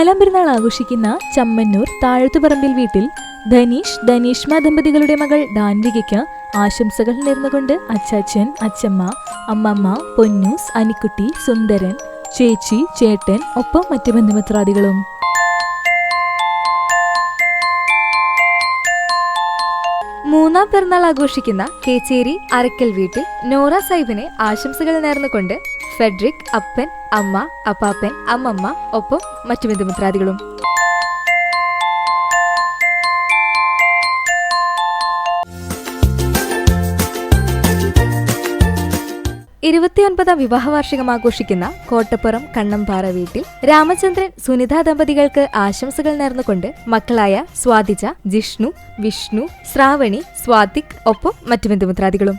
നാലാം പെരുന്നാൾ ആഘോഷിക്കുന്ന ചമ്മന്നൂർ താഴത്തുപറമ്പിൽ വീട്ടിൽ ധനീഷ്മ ദമ്പതികളുടെ മകൾ ഡാൻവികയ്ക്ക് ആശംസകൾ നേർന്നുകൊണ്ട് അച്ചാച്ചൻ, അച്ചമ്മ, അമ്മമ്മ, പൊന്നൂസ്, അനിക്കുട്ടി, സുന്ദരൻ, ചേച്ചി, ചേട്ടൻ, ഒപ്പം മറ്റ് ബന്ധുമിത്രാദികളും. മൂന്നാം പിറന്നാൾ ആഘോഷിക്കുന്ന കേച്ചേരി അരക്കൽ വീട്ടിൽ നോറ സാഹിബിനെ ആശംസകൾ നേർന്നുകൊണ്ട് ഫെഡറിക്, അപ്പൻ, അമ്മ, അപ്പാപ്പൻ, അമ്മമ്മ, ഒപ്പം മറ്റു ബന്ധുമിത്രാദികളും. 29ാം വിവാഹ വാർഷികം ആഘോഷിക്കുന്ന കോട്ടപ്പുറം കണ്ണംപാറ വീട്ടിൽ രാമചന്ദ്രൻ, സുനിത ദമ്പതികൾക്ക് ആശംസകൾ നേർന്നുകൊണ്ട് മക്കളായ സ്വാതിജ, ജിഷ്ണു, വിഷ്ണു, ശ്രാവണി, സ്വാതിക്, ഒപ്പം മറ്റു ബന്ധുമിത്രാദികളും.